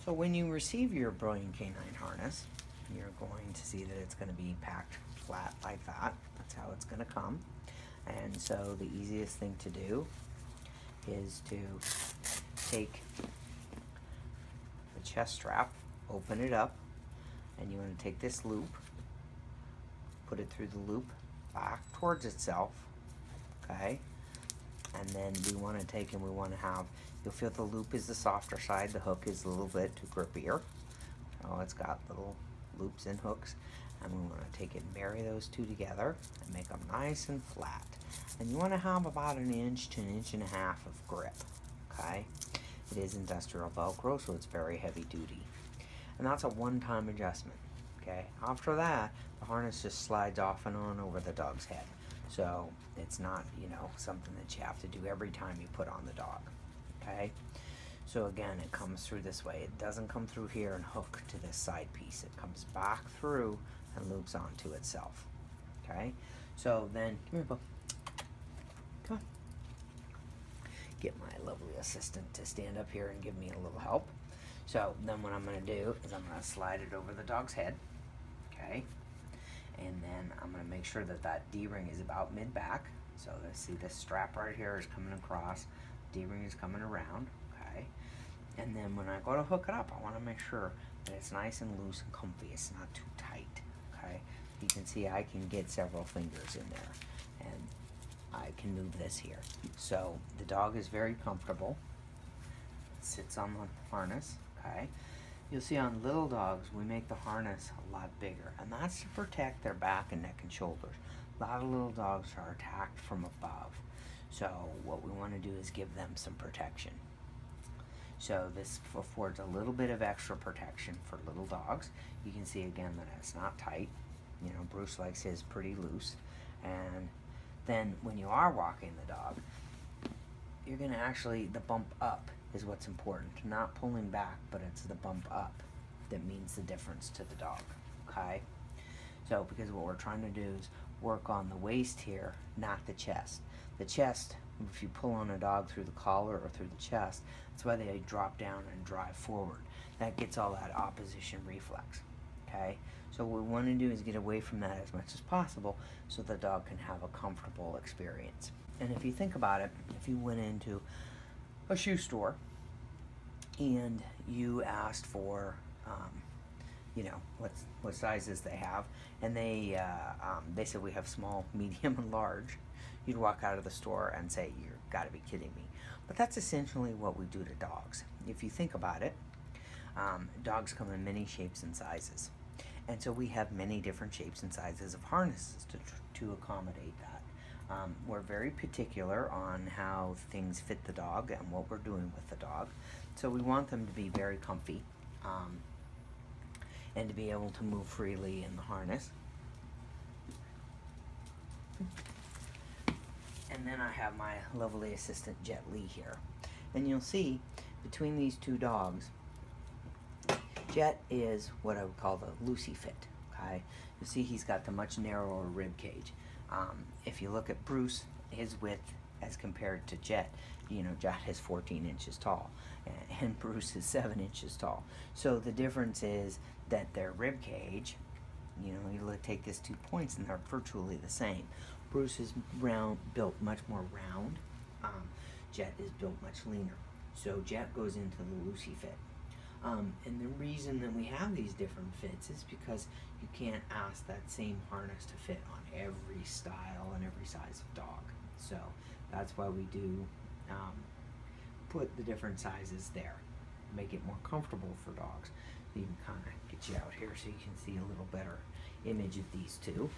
So when you receive your BrilliantK9 harness, you're going to see that it's going to be packed flat like that. That's how it's going to come. And so the easiest thing to do is to take the chest strap, open it up, and you want to take this loop, put it through the loop back towards itself, okay? And then we want to take and we want to have, you'll feel the loop is the softer side, the hook is a little bit grippier. So it's got little loops and hooks, and we want to take it and marry those two together and make them nice and flat. And you want to have about 1 inch to 1.5 inches of grip, okay? It is industrial Velcro, so it's very heavy duty. And that's a one-time adjustment, okay? After that, the harness just slides off and on over the dog's head. So it's not, something that you have to do every time you put on the dog, okay? So again, it comes through this way. It doesn't come through here and hook to this side piece. It comes back through and loops onto itself, okay? So then, come here, Bo. Come on. Get my lovely assistant to stand up here and give me a little help. So then what I'm gonna do is I'm gonna slide it over the dog's head, okay? And then I'm gonna make sure that that D-ring is about mid-back. So let's see, this strap right here is coming across, D-ring is coming around, okay? And then when I go to hook it up, I wanna make sure that it's nice and loose and comfy. It's not too tight, okay? You can see I can get several fingers in there, and I can move this here. So the dog is very comfortable. It sits on the harness, okay? You'll see on little dogs, we make the harness a lot bigger, and that's to protect their back and neck and shoulders. A lot of little dogs are attacked from above. So what we want to do is give them some protection. So this affords a little bit of extra protection for little dogs. You can see again that it's not tight. Bruce likes his pretty loose. And then when you are walking the dog, you're gonna actually, the bump up is what's important. Not pulling back, but it's the bump up that means the difference to the dog, okay? So because what we're trying to do is work on the waist here, not the chest. The chest, if you pull on a dog through the collar or through the chest, that's why they drop down and drive forward. That gets all that opposition reflex, okay? So what we want to do is get away from that as much as possible so the dog can have a comfortable experience. And if you think about it, if you went into a shoe store and you asked for what sizes they have, and they said we have small, medium, and large, you'd walk out of the store and say, "You've got to be kidding me." But that's essentially what we do to dogs. If you think about it, dogs come in many shapes and sizes, and so we have many different shapes and sizes of harnesses to accommodate that. We're very particular on how things fit the dog and what we're doing with the dog. So we want them to be very comfy and to be able to move freely in the harness. And then I have my lovely assistant Jet Lee here. And you'll see between these two dogs, Jet is what I would call the loosey fit, okay? You'll see he's got the much narrower rib cage. If you look at Bruce, his width as compared to Jet, Jet is 14 inches tall and Bruce is 7 inches tall. So the difference is that their rib cage, you take these 2 points and they're virtually the same. Bruce is built much more round. Jet is built much leaner. So Jet goes into the loosey fit. And the reason that we have these different fits is because you can't ask that same harness to fit on every style and every size of dog. So that's why we do put the different sizes there, make it more comfortable for dogs. So you can kind of get you out here so you can see a little better image of these two.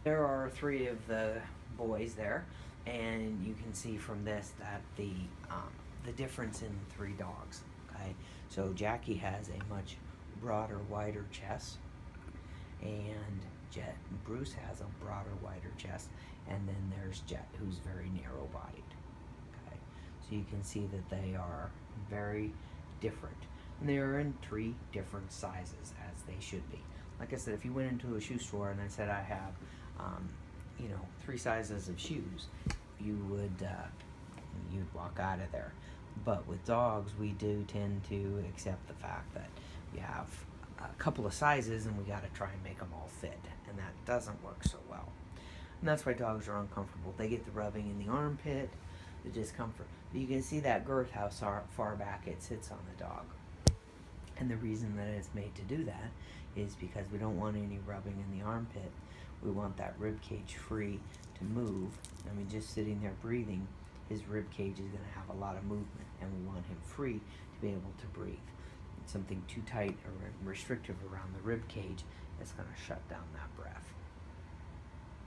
There are 3 of the boys there, and you can see from this that the difference in the 3 dogs. Okay, so Jackie has a much broader, wider chest, and Bruce has a broader, wider chest, and then there's Jet, who's very narrow-bodied. Okay, so you can see that they are very different, and they are in 3 different sizes, as they should be. Like I said, if you went into a shoe store and I said I have, 3 sizes of shoes, you'd walk out of there. But with dogs, we do tend to accept the fact that we have a couple of sizes and we got to try and make them all fit, and that doesn't work so well. And that's why dogs are uncomfortable. They get the rubbing in the armpit, the discomfort. But you can see that girth, how far back it sits on the dog. And the reason that it's made to do that is because we don't want any rubbing in the armpit. We want that rib cage free to move. I mean, just sitting there breathing, his rib cage is going to have a lot of movement, and we want him free to be able to breathe. Something too tight or restrictive around the rib cage is going to shut down that breath.